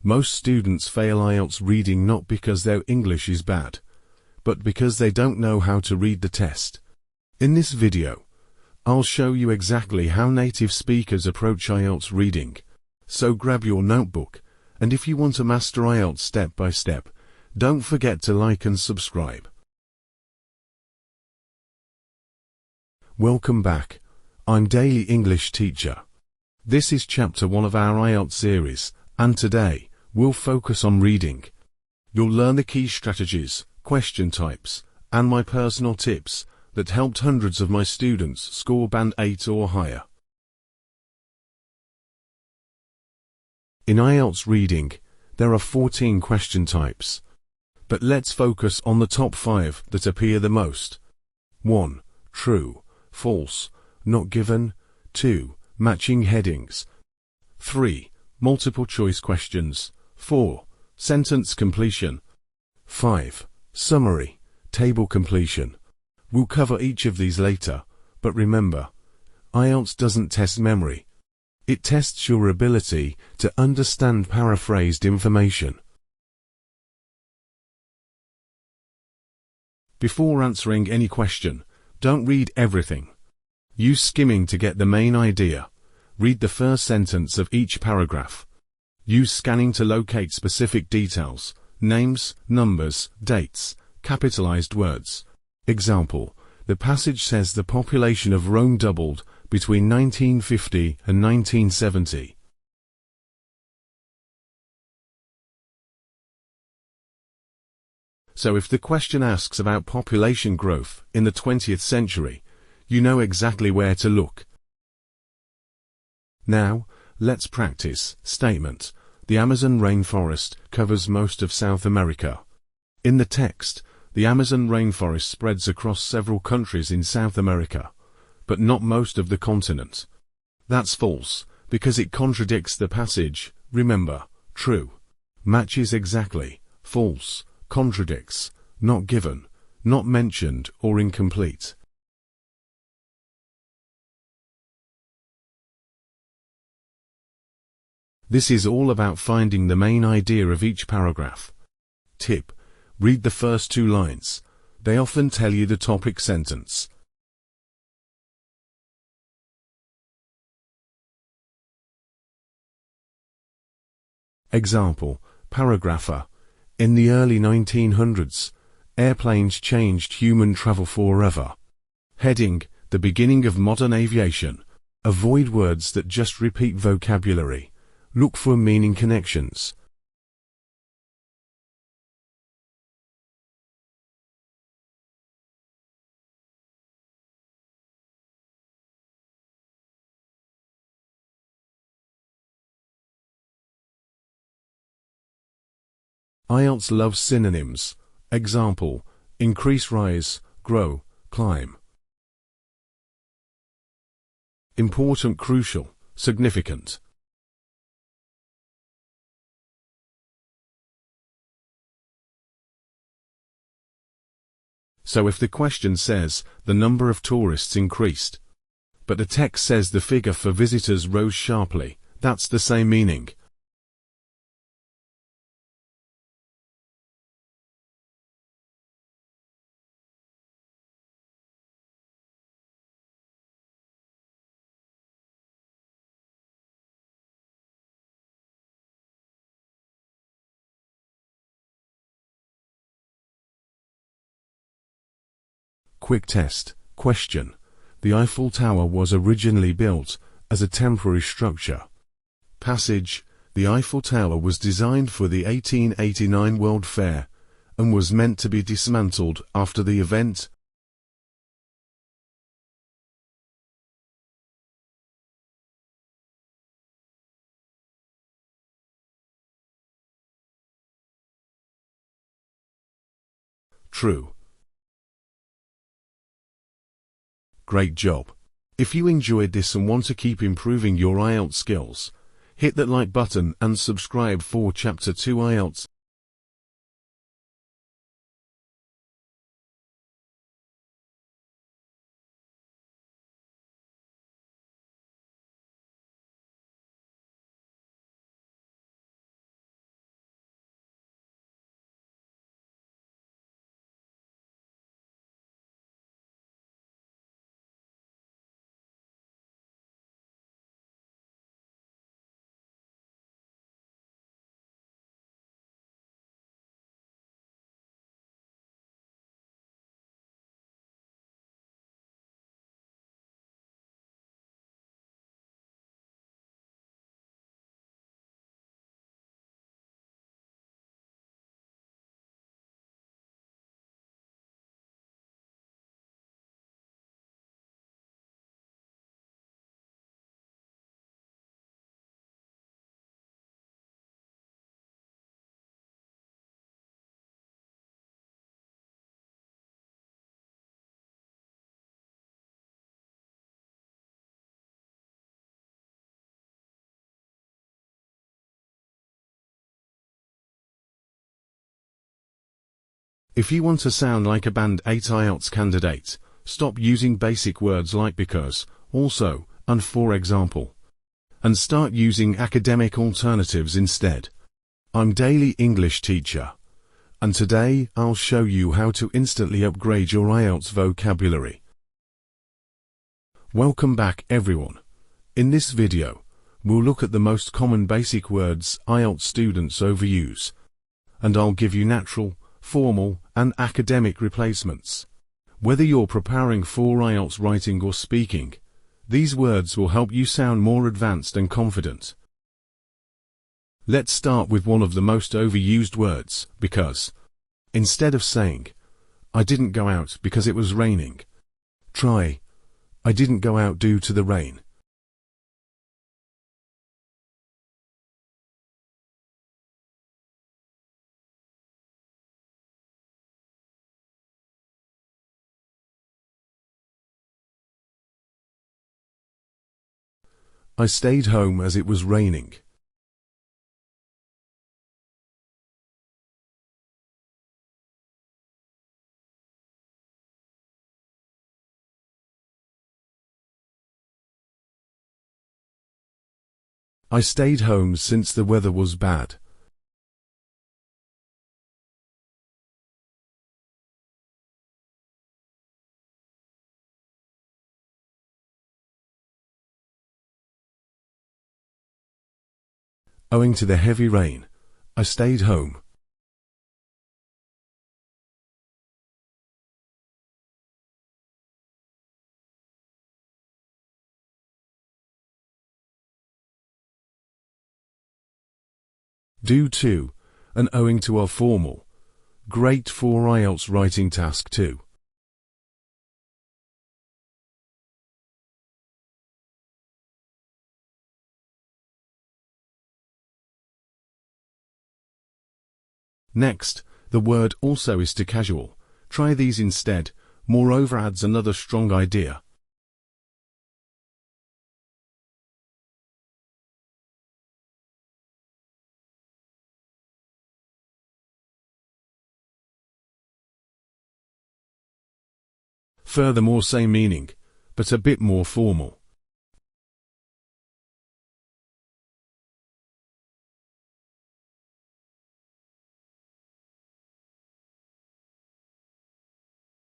Most students fail IELTS reading not because their English is bad, but because they don't know how to read the test. In this video, I'll show you exactly how native speakers approach IELTS reading. So grab your notebook, and if you want to master IELTS step by step, don't forget to like and subscribe. Welcome back. I'm Daily English Teacher. This is Chapter 1 of our IELTS series, and today, we'll focus on reading. You'll learn the key strategies, question types, and my personal tips that helped hundreds of my students score Band 8 or higher. In IELTS reading, there are 14 question types. But let's focus on the top 5 that appear the most. 1. True, false, not given. 2. Matching headings. 3. Multiple choice questions. 4. Sentence completion. 5. Summary, table completion. We'll cover each of these later, but remember, IELTS doesn't test memory. It tests your ability to understand paraphrased information. Before answering any question, don't read everything. Use skimming to get the main idea. Read the first sentence of each paragraph. Use scanning to locate specific details, names, numbers, dates, capitalized words. Example, the passage says the population of Rome doubled between 1950 and 1970. So if the question asks about population growth in the 20th century, you know exactly where to look. Now, let's practice. Statement: the Amazon rainforest covers most of South America. In the text, the Amazon rainforest spreads across several countries in South America, but not most of the continent. That's false, because it contradicts the passage. Remember, true matches exactly, false contradicts, not given, not mentioned, or incomplete. This is all about finding the main idea of each paragraph. Tip: read the first 2 lines. They often tell you the topic sentence. Example, paragrapher. In the early 1900s, airplanes changed human travel forever. Heading: the beginning of modern aviation. Avoid words that just repeat vocabulary. Look for meaning connections. IELTS loves synonyms. Example, increase, rise, grow, climb. Important, crucial, significant. So if the question says the number of tourists increased, but the text says the figure for visitors rose sharply, that's the same meaning. Quick test. Question: the Eiffel Tower was originally built as a temporary structure. Passage: the Eiffel Tower was designed for the 1889 World Fair and was meant to be dismantled after the event. True. Great job. If you enjoyed this and want to keep improving your IELTS skills, hit that like button and subscribe for Chapter 2 IELTS. If you want to sound like a Band 8 IELTS candidate, stop using basic words like because, also, and for example, and start using academic alternatives instead. I'm Daily English Teacher, and today I'll show you how to instantly upgrade your IELTS vocabulary. Welcome back everyone. In this video, we'll look at the most common basic words IELTS students overuse, and I'll give you natural, formal, and academic replacements. Whether you're preparing for IELTS writing or speaking, these words will help you sound more advanced and confident. Let's start with one of the most overused words, because. Instead of saying, I didn't go out because it was raining, try, I didn't go out due to the rain. I stayed home as it was raining. I stayed home since the weather was bad. Owing to the heavy rain, I stayed home. Due to, and owing to are formal. Great for IELTS writing task 2. Next, the word also is to casual. Try these instead. Moreover adds another strong idea. Furthermore, same meaning, but a bit more formal.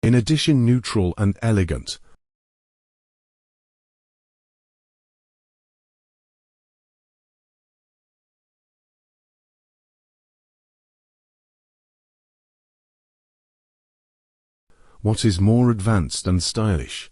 In addition, neutral and elegant. What is more advanced and stylish?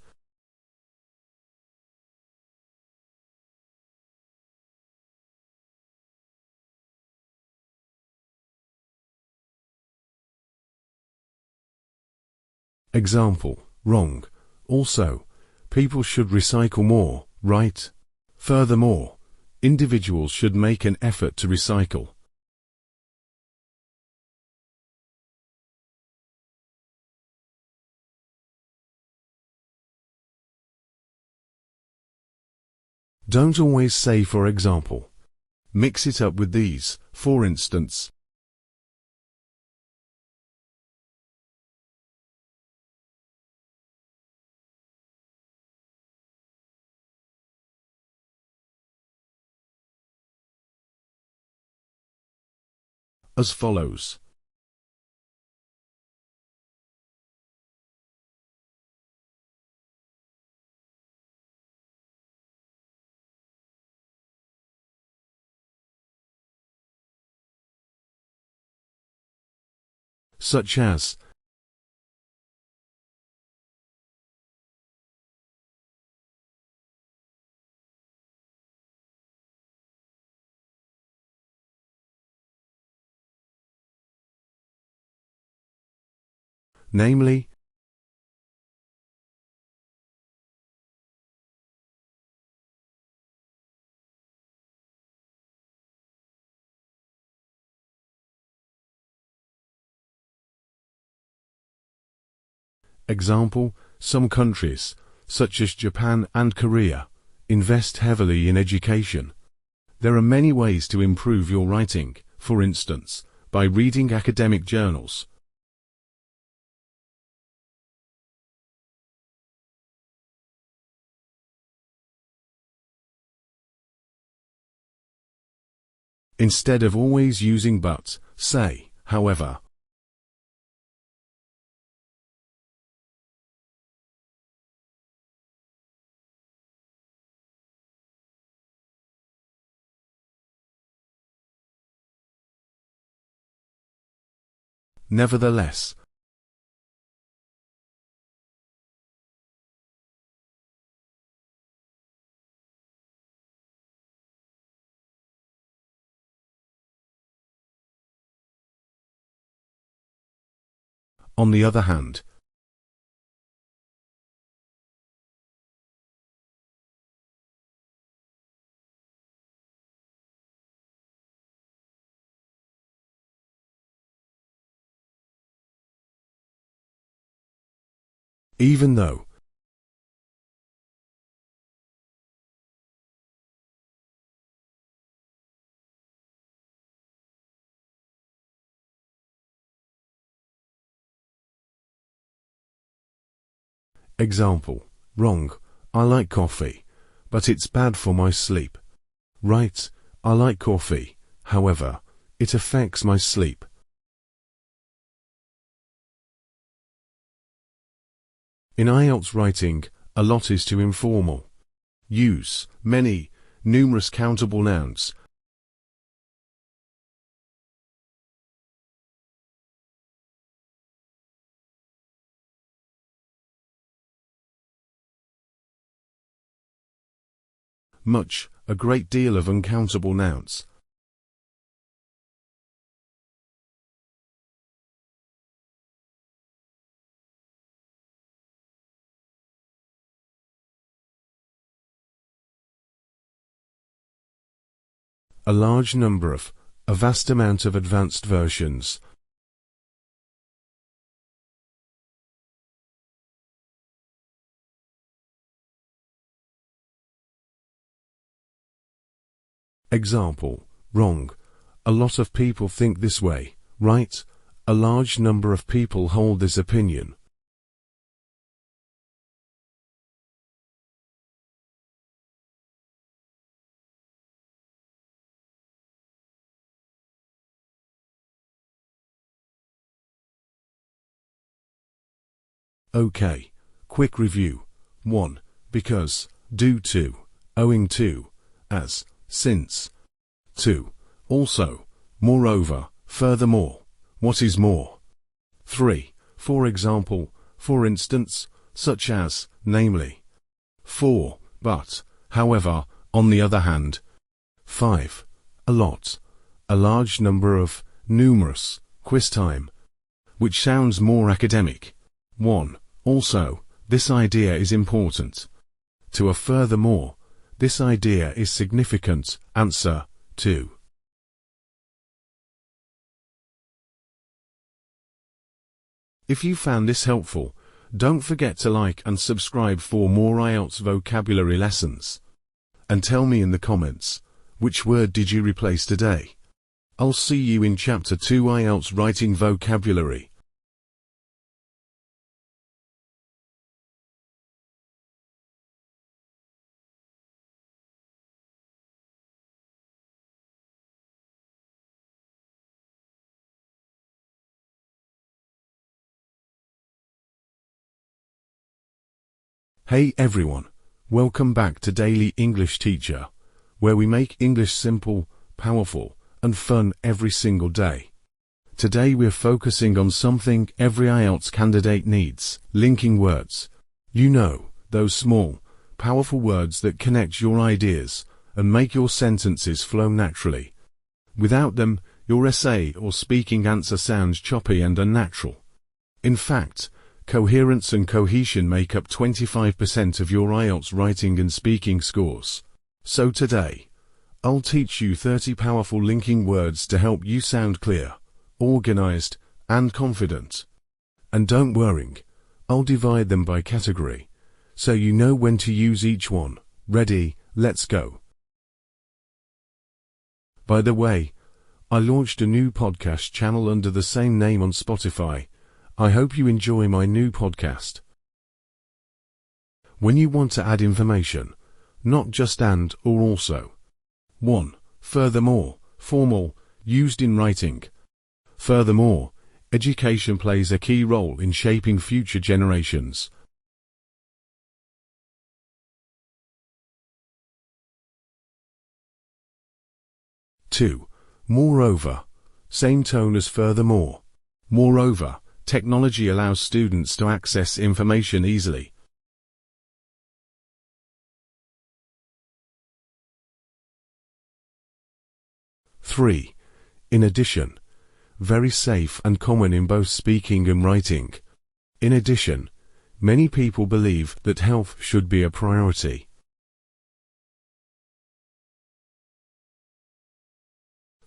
Example, wrong. Also, people should recycle more, right? Furthermore, individuals should make an effort to recycle. Don't always say for example. Mix it up with these, for instance. As follows. Such as. Namely, example, some countries, such as Japan and Korea, invest heavily in education. There are many ways to improve your writing, for instance, by reading academic journals. Instead of always using but, say, however. Nevertheless. On the other hand. Even though. Example. Wrong. I like coffee, but it's bad for my sleep. Right. I like coffee, however, it affects my sleep. In IELTS writing, a lot is too informal. Use many, numerous countable nouns. Much, a great deal of uncountable nouns. A large number of, a vast amount of advanced versions. Example. Wrong. A lot of people think this way. Right. A large number of people hold this opinion. Okay. Quick review. 1. Because, due to, owing to, as, since. 2. Also, moreover, furthermore, what is more. 3. For example, for instance, such as, namely. 4. But, however, on the other hand. 5. A lot, a large number of, numerous, quiz time. Which sounds more academic. 1. Also, this idea is important. To a furthermore, this idea is significant. Answer. 2. If you found this helpful, don't forget to like and subscribe for more IELTS vocabulary lessons. And tell me in the comments, which word did you replace today? I'll see you in Chapter 2 IELTS Writing Vocabulary. Hey everyone, welcome back to Daily English Teacher, where we make English simple, powerful, and fun every single day. Today we're focusing on something every IELTS candidate needs: linking words. You know, those small, powerful words that connect your ideas and make your sentences flow naturally. Without them, your essay or speaking answer sounds choppy and unnatural. In fact, coherence and cohesion make up 25% of your IELTS writing and speaking scores. So today, I'll teach you 30 powerful linking words to help you sound clear, organized, and confident. And don't worry, I'll divide them by category, so you know when to use each one. Ready? Let's go. By the way, I launched a new podcast channel under the same name on Spotify. I hope you enjoy my new podcast. When you want to add information, not just and or also. 1. Furthermore, formal, used in writing. Furthermore, education plays a key role in shaping future generations. Two, moreover. Same tone as furthermore. Moreover, technology allows students to access information easily. Three, in addition. Very safe and common in both speaking and writing. In addition, many people believe that health should be a priority.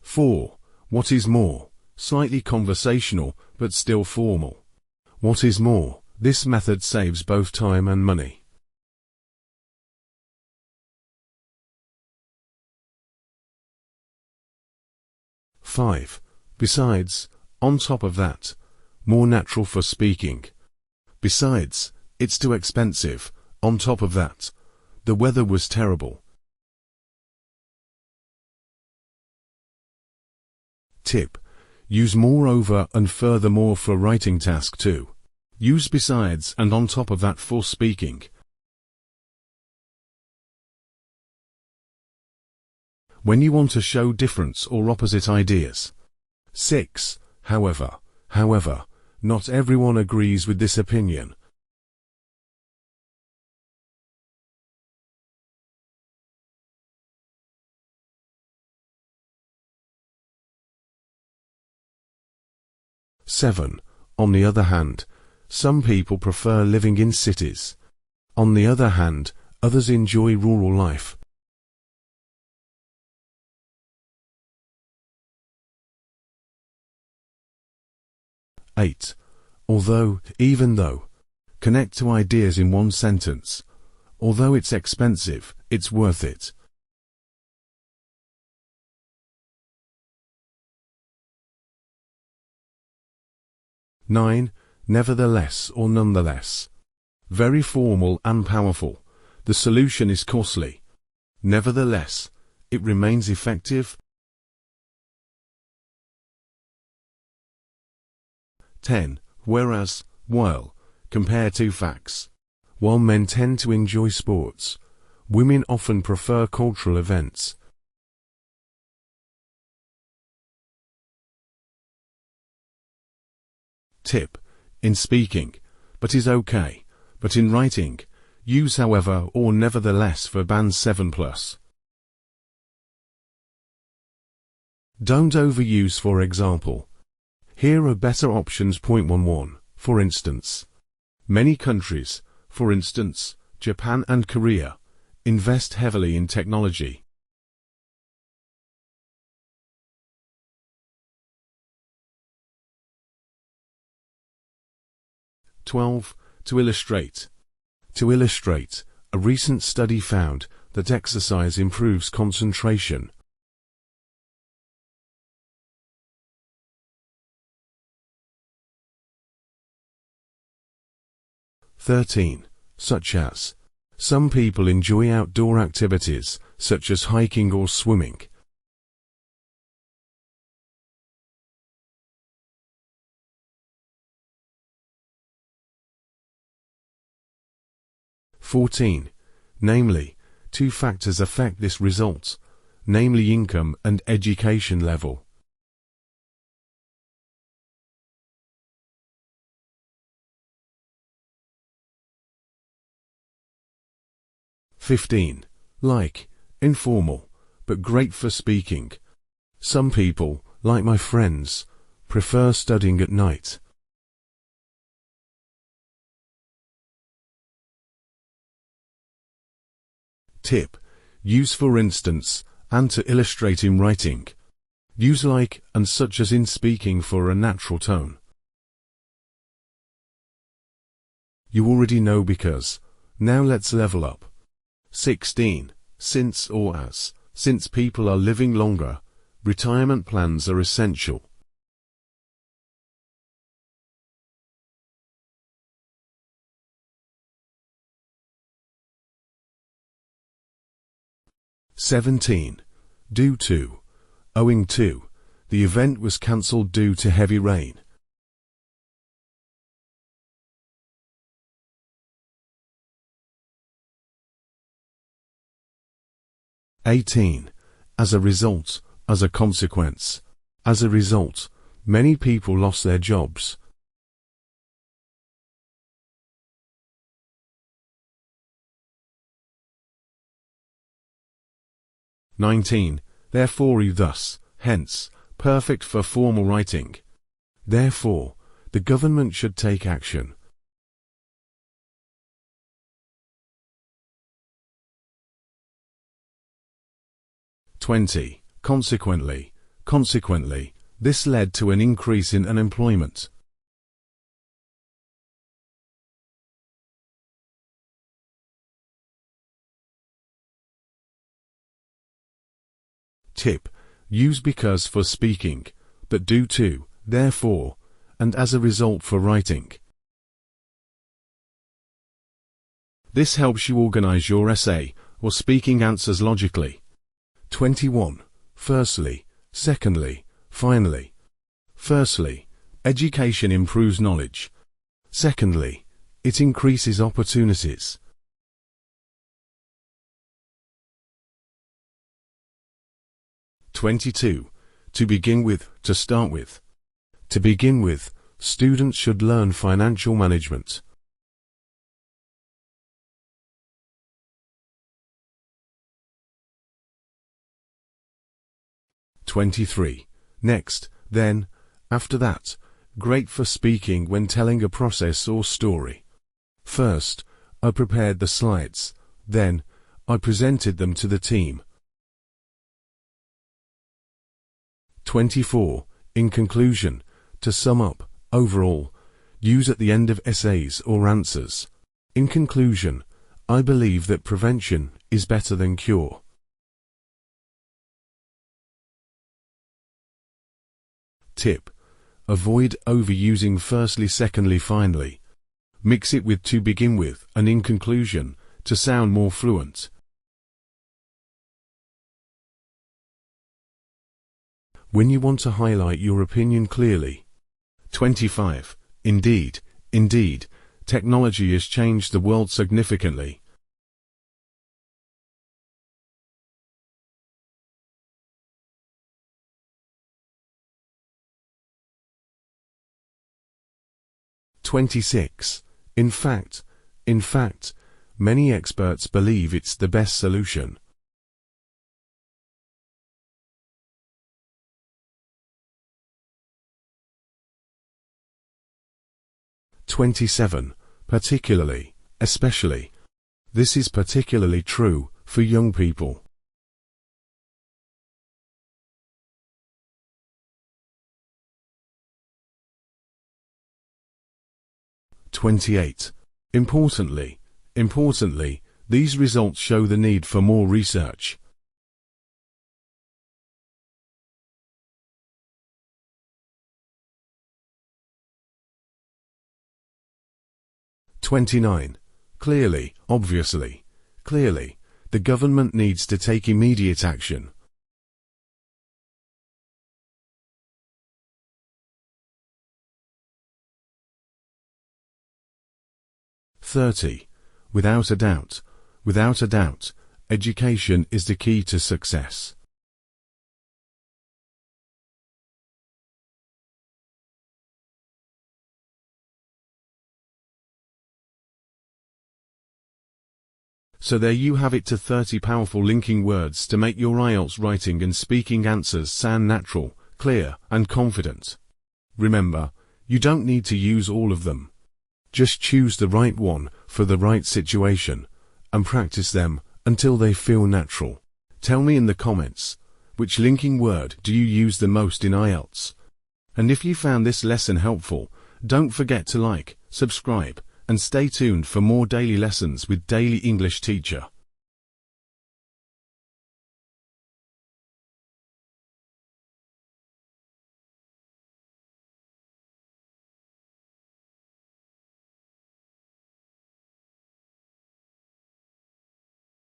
4. What is more? Slightly conversational, but still formal. What is more? This method saves both time and money. Five. Besides, on top of that. More natural for speaking. Besides, it's too expensive. On top of that. The weather was terrible. Tip. Use moreover and furthermore for writing task 2. Use besides and on top of that for speaking. When you want to show difference or opposite ideas. 6. However, not everyone agrees with this opinion. Seven. On the other hand, some people prefer living in cities. On the other hand, others enjoy rural life. Eight. Although, even though. Connect to ideas in one sentence. Although it's expensive, it's worth it. Nine. Nevertheless or nonetheless. Very formal and powerful. The solution is costly. Nevertheless, it remains effective. 10. Whereas, while. Compare two facts. While men tend to enjoy sports, women often prefer cultural events. Tip. In speaking, but is okay, but in writing, use however or nevertheless for band 7+. Don't overuse for example. Here are better options. 11. For instance. Many countries, for instance, Japan and Korea, invest heavily in technology. (12) To illustrate. To illustrate, a recent study found that exercise improves concentration. (13) Such as. Some people enjoy outdoor activities, such as hiking or swimming. (14) Namely, two factors affect this result, namely income and education level. (15) Like, informal, but great for speaking. Some people, like my friends, prefer studying at night. Tip. Use for instance, and to illustrate in writing. Use like and such as in speaking for a natural tone. You already know because. Now let's level up. 16. Since or as. Since people are living longer, retirement plans are essential. (17) Due to. owing to, the event was cancelled due to heavy rain. 18. As a result, as a consequence. As a result, many people lost their jobs. 19. Therefore thus, hence, perfect for formal writing. Therefore, the government should take action. 20. Consequently, consequently, this led to an increase in unemployment. 2. Use because for speaking, but due to, therefore, and as a result for writing. This helps you organize your essay or speaking answers logically. 21. Firstly, secondly, finally. Firstly, education improves knowledge. Secondly, it increases opportunities. 22. To begin with, to start with. To begin with, students should learn financial management. 23. Next, then, after that, great for speaking when telling a process or story. First, I prepared the slides, then, I presented them to the team. 24. In conclusion, to sum up, overall, use at the end of essays or answers. In conclusion, I believe that prevention is better than cure. Tip: avoid overusing firstly, secondly, finally. Mix it with to begin with and in conclusion to sound more fluent. When you want to highlight your opinion clearly. 25. Indeed, technology has changed the world significantly. 26. In fact, many experts believe it's the best solution. 27. Particularly, especially. This is particularly true for young people. 28. Importantly, these results show the need for more research. 29. Clearly, obviously, the government needs to take immediate action. 30. Without a doubt, education is the key to success. 'So there you have it, to 30 powerful linking words to make your IELTS writing and speaking answers sound natural, clear, and confident. Remember, you don't need to use all of them. Just choose the right one for the right situation, and practice them until they feel natural. Tell me in the comments, which linking word do you use the most in IELTS? And if you found this lesson helpful, don't forget to like, subscribe, and stay tuned for more daily lessons with Daily English Teacher.